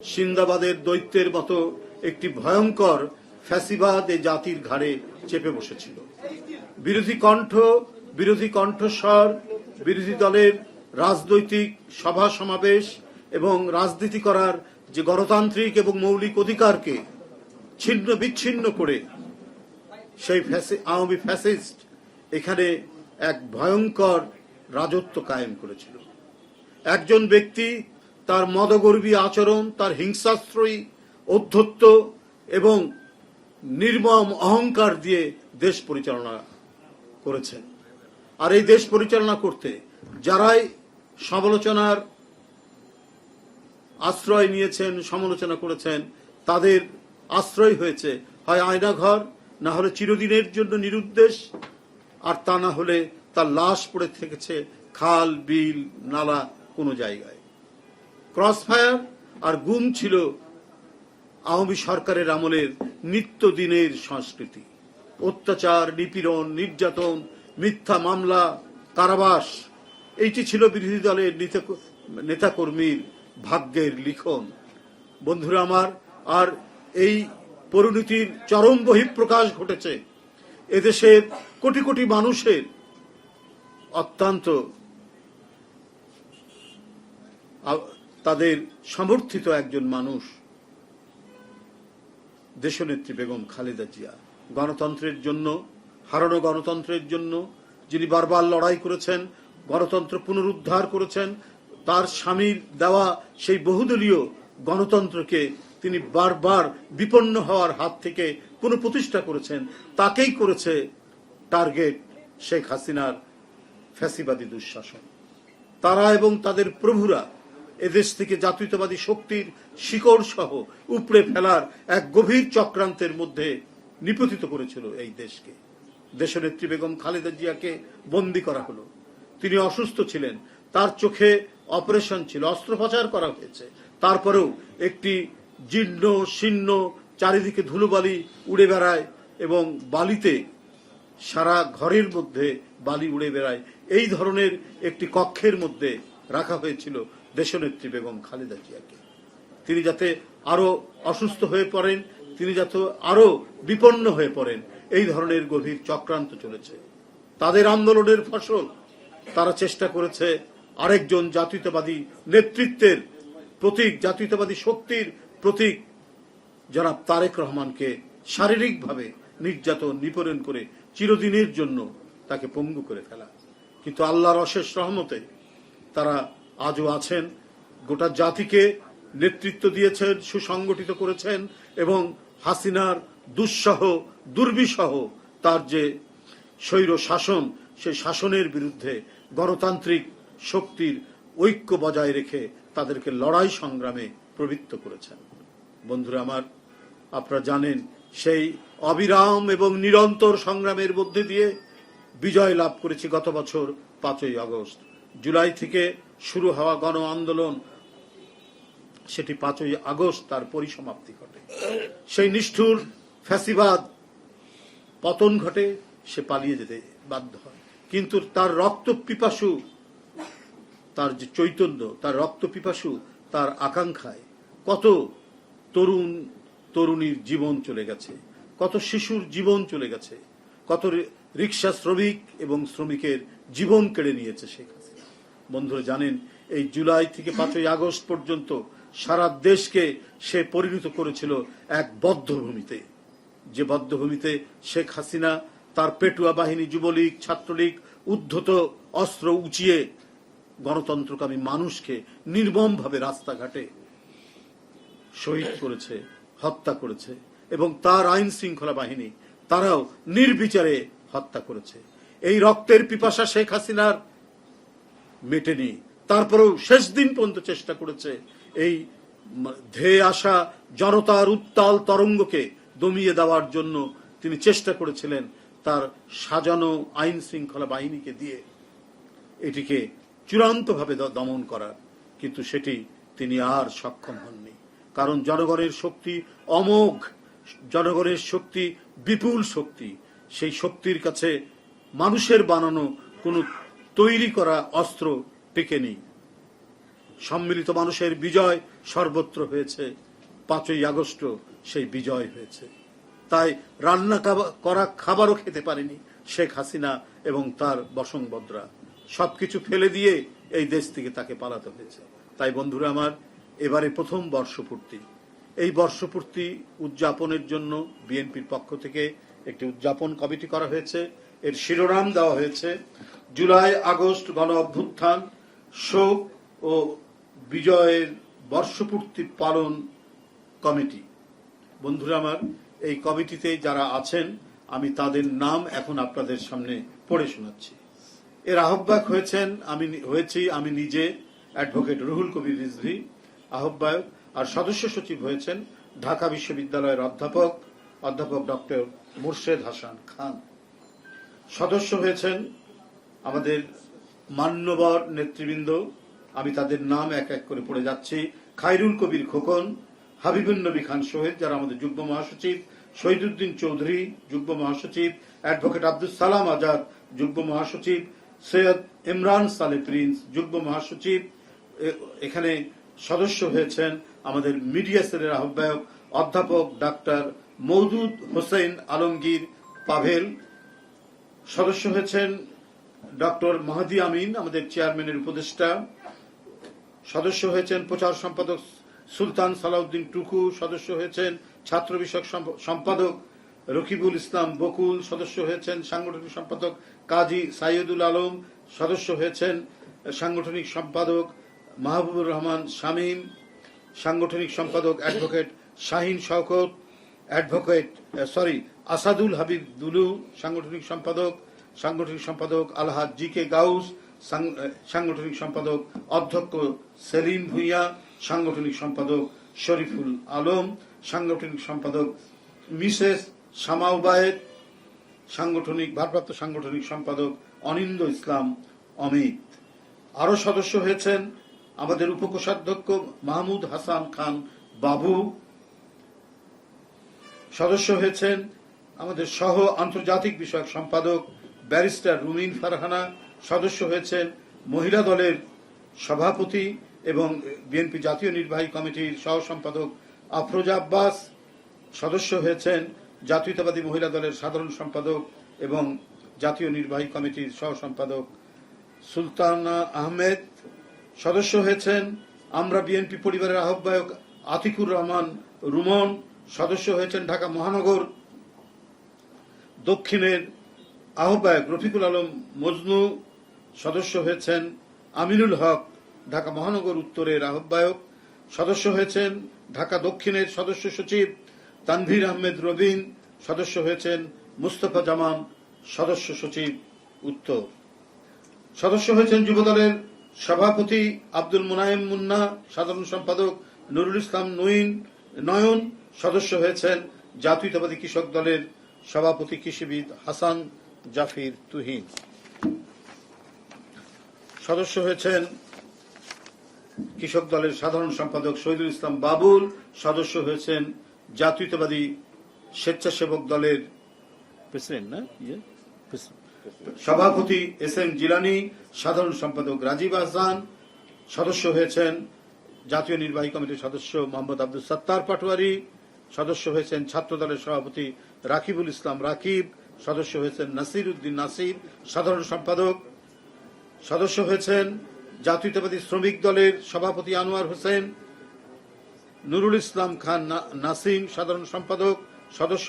সিন্দাবাদের দৈত্যের মতো একটি ভয়ঙ্কর ফ্যাসিবাদ এ জাতির ঘাড়ে চেপে বসেছিল। বিরোধী কণ্ঠস্বর, বিরোধী দলের রাজনৈতিক সভা সমাবেশ এবং রাজনীতি করার যে গণতান্ত্রিক এবং মৌলিক অধিকারকে ছিন্ন বিচ্ছিন্ন করে সেই আওয়ামী ফ্যাসিস্ট এখানে এক ভয়ঙ্কর রাজত্ব কায়েম করেছিল। একজন ব্যক্তি তার মদগর্বী আচরণ, তার হিংসাশ্রয়ী ঔদ্ধত্য এবং নির্মম অহংকার দিয়ে দেশ পরিচালনা করেছেন। আর এই দেশ পরিচালনা করতে যারাই সমালোচনার আশ্রয় নিয়েছেন, সমালোচনা করেছেন, তাদের আশ্রয় হয়েছে হয় আয়নাঘর, না হলে চিরদিনের জন্য নিরুদ্দেশ, আর তা না হলে তার লাশ পড়ে থেকেছে খাল, বিল, নালা কোনো জায়গায়। ক্রসফায়ার আর গুম ছিল আওয়ামী সরকারের আমলের নিত্যদিনের সংস্কৃতি। অত্যাচার, নিপীড়ন, নির্যাতন, মিথ্যা মামলা, কারাবাস, এইটি ছিল বিরোধী দলের নেতাকর্মীর ভাগ্যের লিখন। বন্ধুরা আমার, আর এই পরিণতির চরম বহিঃপ্রকাশ ঘটেছে এদেশের কোটি কোটি মানুষের অত্যন্ত তাদের সমর্থিত একজন মানুষ দেশনেত্রী বেগম খালেদা জিয়া। গণতন্ত্রের জন্য, হারানো গণতন্ত্রের জন্য যিনি বারবার লড়াই করেছেন, গণতন্ত্র পুনরুদ্ধার করেছেন, তার স্বামীর দেওয়া সেই বহুদলীয় গণতন্ত্রকে তিনি বারবার বিপন্ন হওয়ার হাত থেকে পুনঃপ্রতিষ্ঠা করেছেন। তাকেই করেছে টার্গেট শেখ হাসিনার ফ্যাসিবাদী দুঃশাসন। তারা এবং তাদের প্রভুরা এদেশ থেকে জাতীয়তাবাদী শক্তির শিকড় সহ উপড়ে ফেলার এক গভীর চক্রান্তের মধ্যে নিপতিত করেছিল এই দেশকে। দেশনেত্রী বেগম খালেদা জিয়াকে বন্দী করা হলো। তিনি অসুস্থ ছিলেন, তার চোখে অপারেশন ছিল, অস্ত্রোপচার করা হয়েছে। তারপরেও একটি জীর্ণ শীর্ণ, চারিদিকে ধুলোবালি উড়ে বেড়ায় এবং বালিতে সারা ঘরের মধ্যে বালি উড়ে বেড়ায়, এই ধরনের একটি কক্ষের মধ্যে রাখা হয়েছিল দেশনেত্রী বেগম খালেদা জিয়াকে। তিনি যাতে আরো অসুস্থ হয়ে পড়েন, তিনি যাতে আরো বিপন্ন হয়ে পড়েন, এই ধরনের গভীর চক্রান্ত চলেছে। তাদের আন্দোলনের ফসল তারা চেষ্টা করেছে আরেকজন জাতীয়তাবাদী নেতৃত্বের প্রতীক, জাতীয়তাবাদী শক্তির প্রতীক জনাব তারেক রহমানকে শারীরিকভাবে নির্যাতন, নিপীড়ন করে চিরদিনের জন্য তাকে পঙ্গু করে ফেলা। কিন্তু আল্লাহর অশেষ রহমতে তারা আজও আছেন, গোটা জাতিকে নেতৃত্ব দিয়েছেন, সুসংগঠিত করেছেন এবং হাসিনার দুঃসহ দুর্বিসহ তার যে স্বৈর শাসন, সেই শাসনের বিরুদ্ধে গণতান্ত্রিক শক্তির ঐক্য বজায় রেখে তাদেরকে লড়াই সংগ্রামে প্রবৃত্ত করেছেন। বন্ধুরা আমার, আপনারা জানেন সেই অবিরাম এবং নিরন্তর সংগ্রামের মধ্যে দিয়ে বিজয় লাভ করেছি গত বছর 5ই আগস্ট। জুলাই থেকে শুরু হওয়া গণ আন্দোলন, সেটি 5ই আগস্ট তার পরিসমাপ্তি ঘটে। সেই নিষ্ঠুর ফ্যাসিবাদ পতন ঘটে, সে পালিয়ে যেতে বাধ্য হয়। কিন্তু তার রক্ত পিপাসু, তার যে চৈতন্য, তার রক্ত পিপাসু, তার আকাঙ্ক্ষায় কত তরুণ তরুণীর জীবন চলে গেছে, কত শিশুর জীবন চলে গেছে, কত রিক্সা শ্রমিক এবং শ্রমিকের জীবন কেড়ে নিয়েছে শেখ হাসিনা। বন্ধুরা জানেন, এই জুলাই থেকে 5ই আগস্ট পর্যন্ত সারা দেশকে সে পরিণত করেছিল এক বদ্ধভূমিতে, যে বদ্ধভূমিতে শেখ হাসিনা তার পেটুয়া বাহিনী, যুবলীগ, ছাত্রলীগ উদ্ধত অস্ত্র উঁচিয়ে গণতন্ত্রকামী মানুষকে নির্মমভাবে রাস্তাঘাটে শহীদ করেছে, হত্যা করেছে এবং তার আইন শৃঙ্খলা বাহিনী তারাও নির্বিচারে হত্যা করেছে। এই রক্তের পিপাসা শেখ হাসিনার মেটেনি। তারপরেও শেষ দিন পর্যন্ত চেষ্টা করেছে এই ধেয়ে আসা জনতার উত্তাল তরঙ্গকে দমিয়ে দেওয়ার জন্য। তিনি চেষ্টা করেছিলেন তার সাজানো আইন শৃঙ্খলা বাহিনীকে দিয়ে এটিকে চূড়ান্তভাবে দমন করার, কিন্তু সেটি তিনি আর সক্ষম হননি। কারণ জনগণের শক্তি অমোঘ, জনগণের শক্তি বিপুল শক্তি। সেই শক্তির কাছে মানুষের বানানো কোনো তৈরি করা অস্ত্র টেকেনি। সম্মিলিত মানুষের বিজয় সর্বত্র হয়েছে। 5ই আগস্ট সেই বিজয় হয়েছে। তাই রান্না করা খাবারও খেতে পারেনি শেখ হাসিনা এবং তার বসংবদরা। সবকিছু ফেলে দিয়ে এই দেশ থেকে তাকে পালাতে হয়েছে। তাই বন্ধুরা আমার, এবারে প্রথম বর্ষপূর্তি, এই বর্ষপূর্তি উদযাপনের জন্য বিএনপির পক্ষ থেকে একটি উদযাপন কমিটি করা হয়েছে। এর শিরোনাম দেওয়া হয়েছে জুলাই আগস্ট গণ অভ্যুত্থান, শোক ও বিজয়ের বর্ষপূর্তি পালন কমিটি। বন্ধুরা আমার, এই কমিটিতে যারা আছেন আমি তাদের নাম এখন আপনাদের সামনে পড়ে শোনাচ্ছি। এর আহ্বায়ক হয়েছি আমি নিজে, অ্যাডভোকেট রুহুল কবির রিজভী আহ্বায়ক, আর সদস্য সচিব হয়েছেন ঢাকা বিশ্ববিদ্যালয়ের অধ্যাপক ডক্টর মোর্শেদ হাসান খান। সদস্য হয়েছেন আমাদের মান্যবর নেতৃবৃন্দ, আমি তাদের নাম এক এক করে পড়ে যাচ্ছি। খায়রুল কবির খোকন, হাবিবুন নবী খান সোহেদ যারা আমাদের যুগ্ম মহাসচিব, শহীদুদ্দিন চৌধুরী যুগ্ম মহাসচিব, অ্যাডভোকেট আব্দুল সালাম আজাদ যুগ্ম মহাসচিব, সৈয়দ ইমরান সালে প্রিন্স যুগ্ম মহাসচিব। এখানে সদস্য হয়েছেন আমাদের মিডিয়া সেলের আহ্বায়ক অধ্যাপক ডাক্তার মওদুদ হোসেন আলমগীর পাভেল। সদস্য হয়েছেন ডক্টর মাহদি আমিন আমাদের চেয়ারম্যানের উপদেষ্টা। সদস্য হয়েছেন প্রচার সম্পাদক সুলতান সালাউদ্দিন টুকু। সদস্য হয়েছেন ছাত্র বিষয়ক সম্পাদক রকিবুল ইসলাম বকুল। সদস্য হয়েছেন সাংগঠনিক সম্পাদক কাজী সাইয়দুল আলম। সদস্য হয়েছেন সাংগঠনিক সম্পাদক মাহবুবুর রহমান শামীম। সাংগঠনিক সম্পাদক অ্যাডভোকেট শাহিন শওকত, আসাদুল হাবিব দুলু। সাংগঠনিক সম্পাদক আলহাজ জি কে গাউস। সাংগঠনিক সম্পাদক অধ্যক্ষ সেলিম ভুঁইয়া। সাংগঠনিক সম্পাদক শরীফুল আলম। সাংগঠনিক সম্পাদক মিসেস শামা উবায়েদ। ভারপ্রাপ্ত সাংগঠনিক সম্পাদক অনিন্দ ইসলাম অমিত। আরো সদস্য হয়েছেন আমাদের উপকোষাধ্যক্ষ মাহমুদ হাসান খান বাবু। সদস্য হয়েছেন আমাদের সহ আন্তর্জাতিক বিষয়ক সম্পাদক ব্যারিস্টার রুমিন ফারহানা। সদস্য হয়েছেন মহিলা দলের সভাপতি এবং বিএনপি জাতীয় নির্বাহী কমিটির সহ সম্পাদক আফরোজা আব্বাস। সদস্য হয়েছেন জাতীয়তাবাদী মহিলা দলের সাধারণ সম্পাদক এবং জাতীয় নির্বাহী কমিটির সহ সম্পাদক সুলতানা আহমেদ। সদস্য হয়েছেন আমরা বিএনপি পরিবারের আহ্বায়ক আতিকুর রহমান রুমন। সদস্য হয়েছেন ঢাকা মহানগর দক্ষিণের আহ্বায়ক রফিকুল আলম মজনু। সদস্য হয়েছেন আমিনুল হক ঢাকা মহানগর উত্তরের আহ্বায়ক। সদস্য হয়েছেন ঢাকা দক্ষিণের সদস্য সচিব তানভীর আহমেদ রবিন। সদস্য হয়েছেন মুস্তফা জামান সদস্য সচিব উত্তর। সদস্য হয়েছেন যুবদলের সভাপতি আব্দুল মুনায়েম মুন্না, সাধারণ সম্পাদক নুরুল ইসলাম নয়ন। সদস্য হয়েছেন জাতীয়তাবাদী কৃষক দলের সভাপতি কৃষিবিদ হাসান জাফির তুহিন। সদস্য হয়েছেন কৃষক দলের সাধারণ সম্পাদক শহীদুল ইসলাম বাবুল। সদস্য হয়েছেন জাতীয়তাবাদী স্বেচ্ছাসেবক দলের সভাপতি এস এম জিলানি, সাধারণ সম্পাদক রাজীব আহসান। সদস্য হয়েছেন জাতীয় নির্বাহী কমিটির সদস্য মোহাম্মদ আব্দুল সত্তার পাটোয়ারি। সদস্য হয়েছেন ছাত্র দলের সভাপতি রাকিবুল ইসলাম রাকিব। সদস্য হয়েছেন নাসির উদ্দিন নাসির, সাধারণ সম্পাদক। সদস্য হয়েছেন জাতীয়তাবাদী শ্রমিক দলের সভাপতি আনোয়ার হোসেন। নুরুল ইসলাম খান নাসিম, সাধারণ সম্পাদক। সদস্য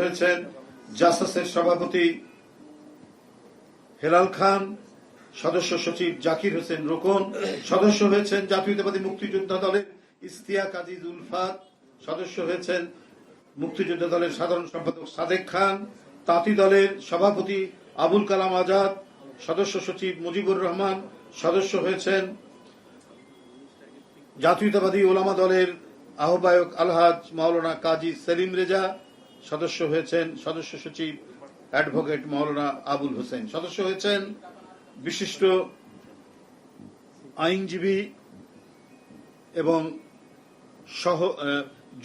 হয়েছেন জাসাসের সভাপতি হেলাল খান। সদস্য সচিব জাকির হোসেন রোকন। সদস্য হয়েছেন জাতীয়তাবাদী মুক্তিযোদ্ধা দলের ইস্তিয়া কাজী উলফাত। সদস্য হয়েছেন মুক্তিযোদ্ধা দলের সাধারণ সম্পাদক সাদেক খান। তাঁতি দলের সভাপতি আবুল কালাম আজাদ। সদস্য সচিব মুজিবুর রহমান। সদস্য হয়েছেন জাতীয়তাবাদী ওলামা দলের আহ্বায়ক আলহাজ মাওলানা কাজী সেলিম রেজা। সদস্য হয়েছেন সদস্য সচিব অ্যাডভোকেট মাওলানা আবুল হোসেন। সদস্য হয়েছেন বিশিষ্ট আইনজীবী এবং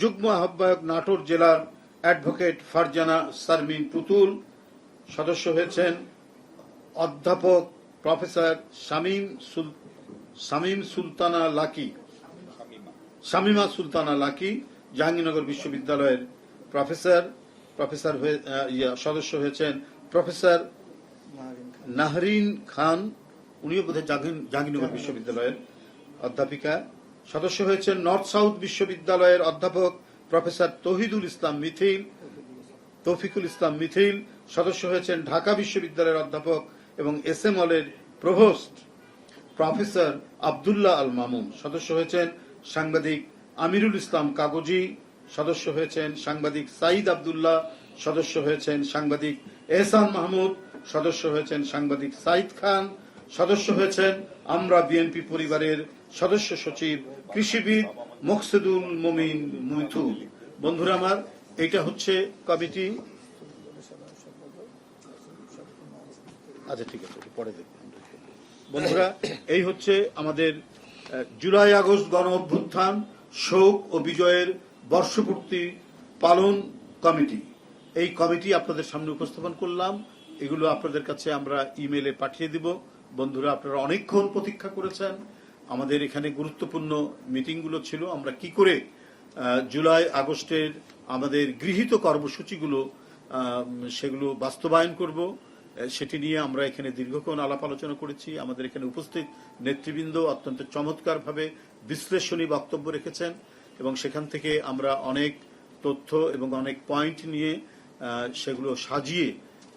যুগ্ম আহ্বায়ক নাটোর জেলার অ্যাডভোকেট ফারজানা সারমিন পুতুল। সদস্য হয়েছেন অধ্যাপক প্রফেসর শামীমা সুলতানা লাকি জাহাঙ্গীরনগর বিশ্ববিদ্যালয়ের সদস্য হয়েছেন প্রফেসর নাহরিন খান, উনিও বোধহয় জাহাঙ্গীরনগর বিশ্ববিদ্যালয়ের অধ্যাপিকা। সদস্য হয়েছেন নর্থ সাউথ বিশ্ববিদ্যালয়ের অধ্যাপক প্রফেসর তৌফিকুল ইসলাম মিথিল। সদস্য হয়েছেন ঢাকা বিশ্ববিদ্যালয়ের অধ্যাপক এবং এসএম হলের প্রভোস্ট প্রফেসর আব্দুল্লাহ আল মামুন। সদস্য হয়েছেন সাংবাদিক আমিরুল ইসলাম কাগজি। সদস্য হয়েছেন সাংবাদিক সাইদ আব্দুল্লাহ। সদস্য হয়েছেন সাংবাদিক এহসান মাহমুদ। সদস্য হয়েছেন সাংবাদিক সাইদ খান। সদস্য হয়েছেন আমরা বিএনপি পরিবারের সদস্য সচিব কৃষিবিদ মোকসেদুল মমিন মুইথুল। বন্ধুরা আমার, এটা হচ্ছে কমিটি। আচ্ছা, ঠিক আছে, পরে দেখব। বন্ধুরা, এই হচ্ছে আমাদের জুলাই আগস্ট গণ অভ্যুত্থান শোক ও বিজয়ের বর্ষপূর্তি পালন কমিটি। এই কমিটি আপনাদের সামনে উপস্থাপন করলাম। এগুলো আপনাদের কাছে আমরা ইমেইলে পাঠিয়ে দিব। বন্ধুরা, আপনারা অনেকক্ষণ প্রতীক্ষা করেছেন। আমাদের এখানে গুরুত্বপূর্ণ মিটিংগুলো ছিল। আমরা কি করে জুলাই আগস্টের আমাদের গৃহীত কর্মসূচিগুলো সেগুলো বাস্তবায়ন করব, সেটি নিয়ে আমরা এখানে দীর্ঘক্ষণ আলাপ আলোচনা করেছি। আমাদের এখানে উপস্থিত নেতৃবৃন্দ অত্যন্ত চমৎকারভাবে বিশ্লেষণী বক্তব্য রেখেছেন এবং সেখান থেকে আমরা অনেক তথ্য এবং অনেক পয়েন্ট নিয়ে সেগুলো সাজিয়ে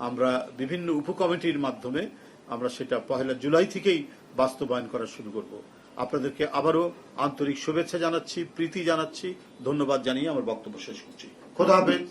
আমরা বিভিন্ন উপকমিটির মাধ্যমে আমরা সেটা 1 জুলাই থেকেই বাস্তবায়ন করা শুরু করব। আপনাদেরকে আবারও আন্তরিক শুভেচ্ছা জানাচ্ছি, প্রীতি জানাচ্ছি, ধন্যবাদ জানিয়ে আমার বক্তব্য শেষ করছি। খোদা হাফেজ।